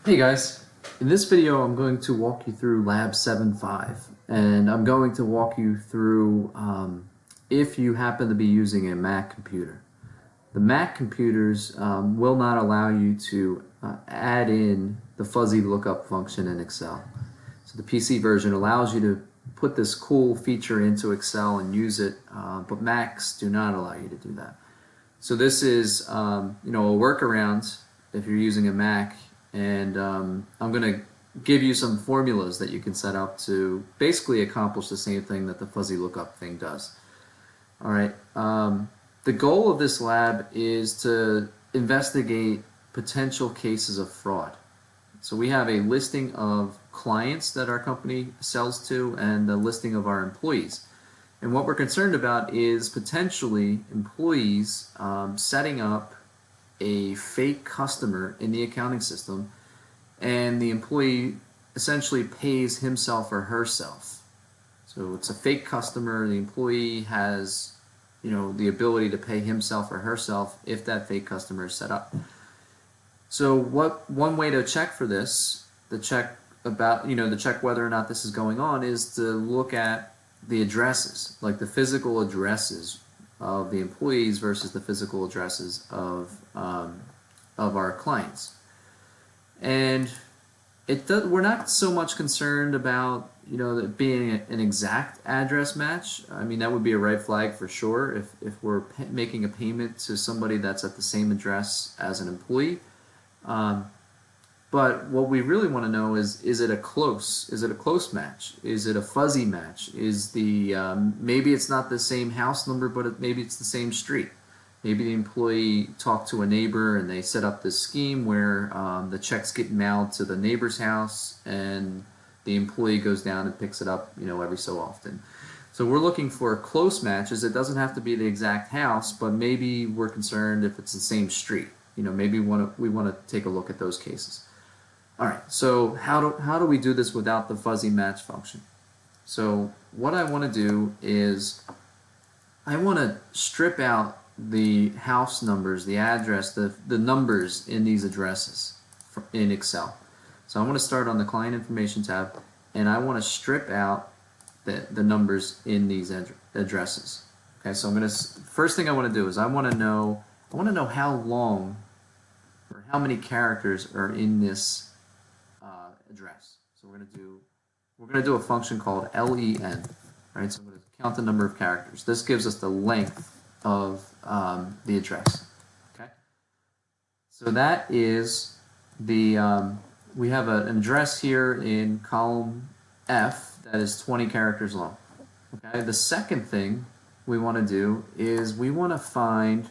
Hey guys, in this video I'm going to walk you through Lab 7.5 and I'm going to walk you through if you happen to be using a Mac computer. The Mac computers will not allow you to add in the fuzzy lookup function in Excel. So the PC version allows you to put this cool feature into Excel and use it, but Macs do not allow you to do that. So this is a workaround if you're using a Mac. And I'm going to give you some formulas that you can set up to basically accomplish the same thing that the fuzzy lookup thing does. All right. The goal of this lab is to investigate potential cases of fraud. So we have a listing of clients that our company sells to and a listing of our employees. And what we're concerned about is potentially employees setting up a fake customer in the accounting system, and the employee essentially pays himself or herself. So it's a fake customer. The employee has, the ability to pay himself or herself if that fake customer is set up. So one way to check for this, to check whether or not this is going on, is to look at the addresses, like the physical addresses of the employees versus the physical addresses of our clients. And we're not so much concerned about it being an exact address match. I mean, that would be a red flag for sure if we're making a payment to somebody that's at the same address as an employee. But what we really want to know is it a close match? Is it a fuzzy match? Is maybe it's not the same house number, but maybe it's the same street. Maybe the employee talked to a neighbor and they set up this scheme where the checks get mailed to the neighbor's house and the employee goes down and picks it up, every so often. So we're looking for close matches. It doesn't have to be the exact house, but maybe we're concerned if it's the same street. Maybe we want to take a look at those cases. All right, so how do we do this without the fuzzy match function? So what I want to do is I want to strip out the house numbers, the address, the numbers in these addresses in Excel. So I want to start on the Client Information tab, and I want to strip out the numbers in these addresses. Okay, so first thing I want to do is I want to know how long or how many characters are in this address. So we're going to do a function called len. Right? So I'm going to count the number of characters. This gives us the length of the address. Okay. So that is we have an address here in column F that is 20 characters long. Okay. The second thing we want to do is we want to find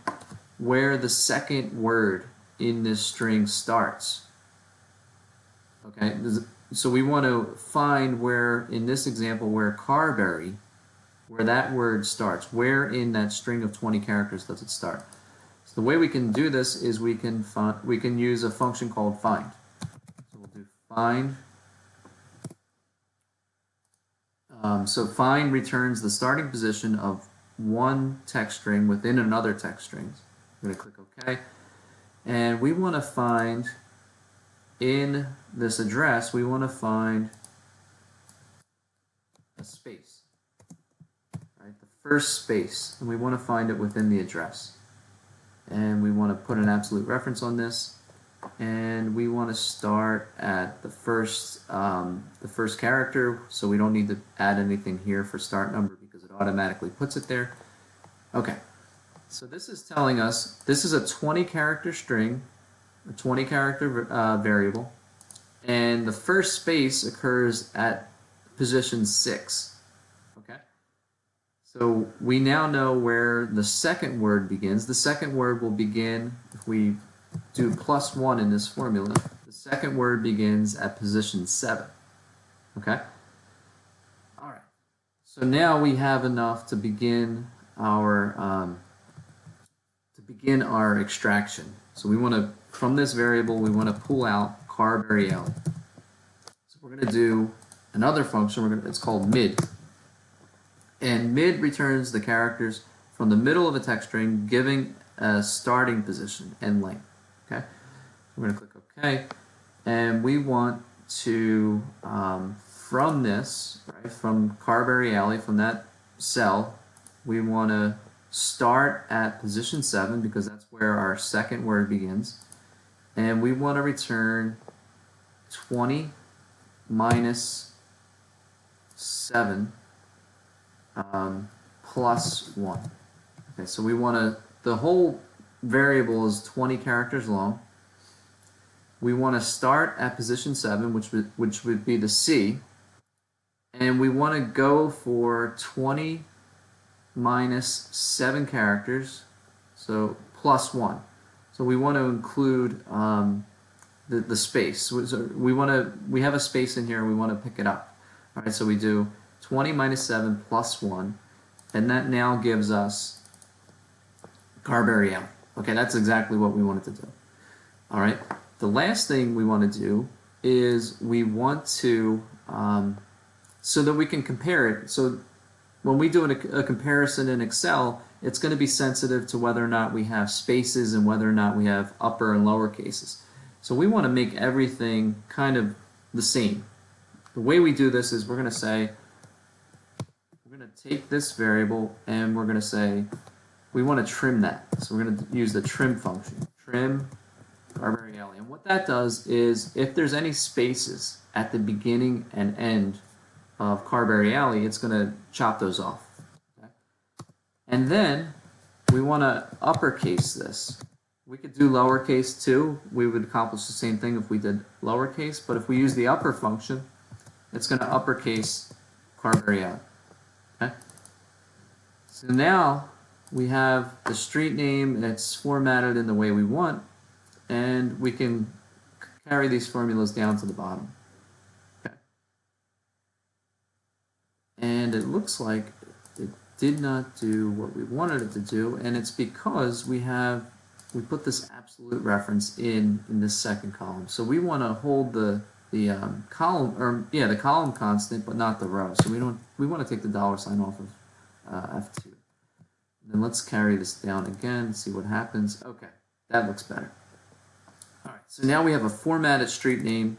where the second word in this string starts. Okay, so we want to find where, in this example, where Carberry, where that word starts. Where in that string of 20 characters does it start? So the way we can do this is we can use a function called find. So we'll do find. So find returns the starting position of one text string within another text string. I'm going to click OK. And we want to find, in this address, we want to find a space, right? The first space, and we want to find it within the address. And we want to put an absolute reference on this, and we want to start at the first character, so we don't need to add anything here for start number because it automatically puts it there. Okay. So this is telling us this is a 20-character string, a 20-character variable, and the first space occurs at position 6. Okay? So we now know where the second word begins. The second word will begin, if we do +1 in this formula, the second word begins at position 7. Okay? All right. So now we have enough to begin our extraction. So we want to, from this variable, we want to pull out Carberry L. So we're going to do another function. It's called mid. And mid returns the characters from the middle of a text string, giving a starting position and length. Okay. So we're going to click OK. and we want to, from this, right, from Carberry Alley, from that cell, we want to start at position 7 because that's where our second word begins. And we want to return 20 minus 7 plus 1. Okay, so we want to, the whole variable is 20 characters long. We want to start at position 7, which would be the C, and we want to go for 20 minus 7 characters, so plus 1. So we want to include the space. So we have a space in here and we want to pick it up. All right, so we do 20 minus 7 plus 1, and that now gives us Carberry Alley. Okay, that's exactly what we wanted to do. All right, the last thing we want to do is we want to, so that we can compare it. So when we do a comparison in Excel, it's going to be sensitive to whether or not we have spaces and whether or not we have upper and lower cases. So we want to make everything kind of the same. The way we do this is we're going to say, we're going to take this variable and we're going to say, we want to trim that. So we're going to use the trim function. Trim Carberry Alley. And what that does is if there's any spaces at the beginning and end of Carberry Alley, it's going to chop those off. Okay? And then we want to uppercase this. We could do lowercase too. We would accomplish the same thing if we did lowercase, but if we use the upper function, it's going to uppercase Carberry Alley. Okay? So now we have the street name, it's formatted in the way we want, and we can carry these formulas down to the bottom. Okay. And it looks like it did not do what we wanted it to do, and it's because we put this absolute reference in this second column. So we want to hold the column, or yeah, the column constant, but not the row. So we want to take the $sign off of F2. Then let's carry this down again, see what happens. Okay, that looks better. All right, so now we have a formatted street name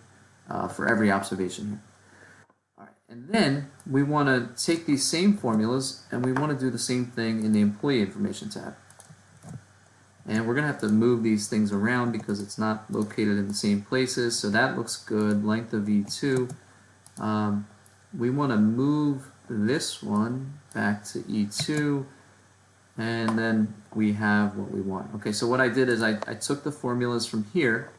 for every observation here. All right, and then we want to take these same formulas and we want to do the same thing in the employee information tab. And we're going to have to move these things around because it's not located in the same places. So that looks good. Length of E2. We want to move this one back to E2. And then we have what we want. Okay, so what I did is I took the formulas from here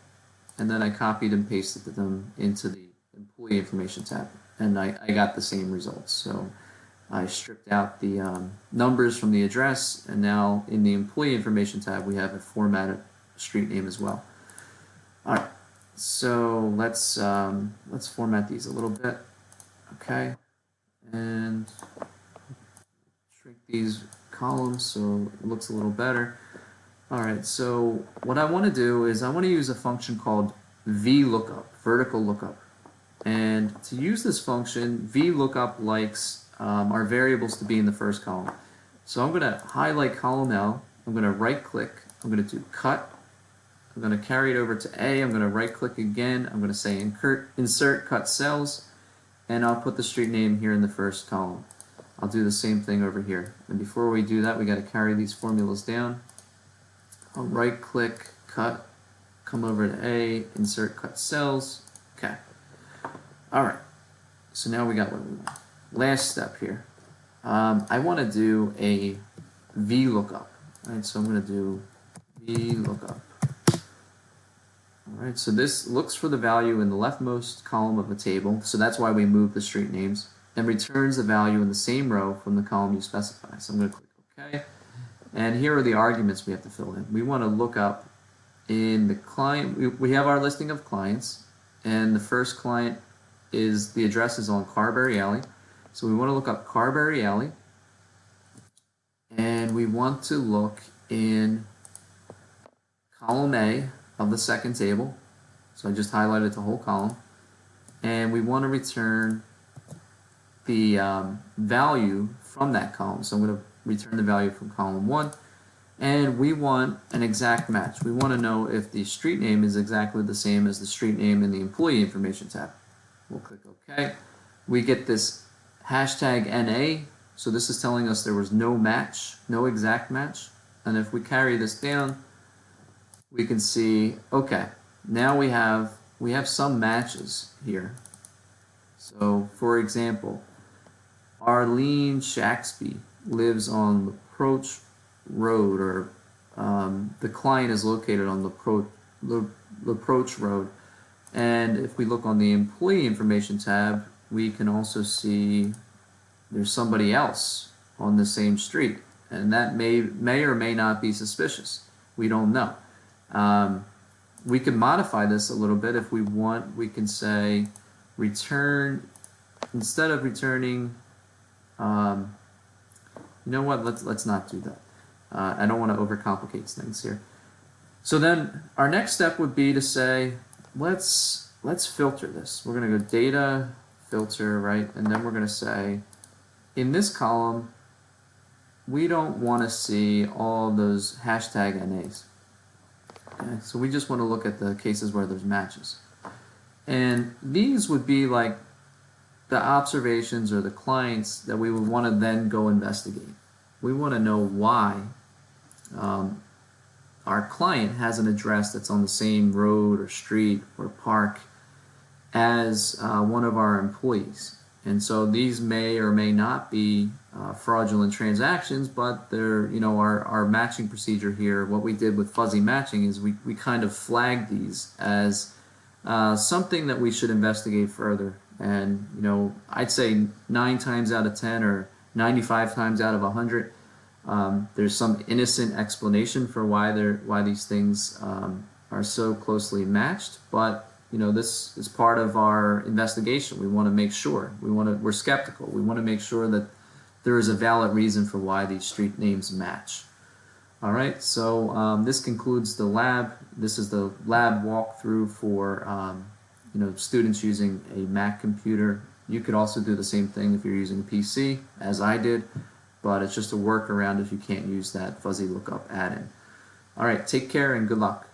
and then I copied and pasted them into the employee information tab. And I got the same results. So I stripped out the numbers from the address, and now in the employee information tab we have a formatted street name as well. All right, so let's format these a little bit, okay, and shrink these columns so it looks a little better. All right, so what I want to do is I want to use a function called VLOOKUP, vertical lookup, and to use this function, VLOOKUP likes our variables to be in the first column. So I'm going to highlight column L, I'm going to right click, I'm going to do cut, I'm going to carry it over to A, I'm going to right click again, I'm going to say insert cut cells, and I'll put the street name here in the first column. I'll do the same thing over here. And before we do that, we got to carry these formulas down. I'll right click, cut, come over to A, insert cut cells. Okay. All right. So now we got what we want. Last step here. I want to do a VLOOKUP. All right, so I'm going to do VLOOKUP. All right, so this looks for the value in the leftmost column of a table, so that's why we move the street names, and returns the value in the same row from the column you specify. So I'm going to click OK, and here are the arguments we have to fill in. We want to look up in the client, we have our listing of clients, and the first client is, the address is on Carberry Alley. So we want to look up Carberry Alley, and we want to look in column A of the second table. So I just highlighted the whole column, and we want to return the value from that column. So I'm going to return the value from column 1, and we want an exact match. We want to know if the street name is exactly the same as the street name in the employee information tab. We'll click OK. We get this hashtag NA, so this is telling us there was no match, no exact match. And if we carry this down, we can see, okay, now we have some matches here. So, for example, Arlene Shaxby lives on L'Approach Road, or the client is located on L'Approach Road. And if we look on the employee information tab, we can also see there's somebody else on the same street, and that may or may not be suspicious. We don't know. We can modify this a little bit if we want. We can say return, instead of returning, you know what, let's not do that. I don't want to overcomplicate things here. So then our next step would be to say, let's filter this. We're going to go data, filter, right? And then we're going to say, in this column, we don't want to see all those hashtag NAs. Okay, so we just want to look at the cases where there's matches. And these would be like the observations or the clients that we would want to then go investigate. We want to know why our client has an address that's on the same road or street or park as one of our employees. And so these may or may not be fraudulent transactions, but they're, our matching procedure here, what we did with fuzzy matching is we kind of flagged these as something that we should investigate further. And, I'd say 9 times out of 10 or 95 times out of 100, there's some innocent explanation for why these things are so closely matched, but this is part of our investigation. We want to make sure. We're skeptical. We want to make sure that there is a valid reason for why these street names match. All right, so this concludes the lab. This is the lab walkthrough for students using a Mac computer. You could also do the same thing if you're using a PC, as I did, but it's just a workaround if you can't use that fuzzy lookup add-in. All right, take care and good luck.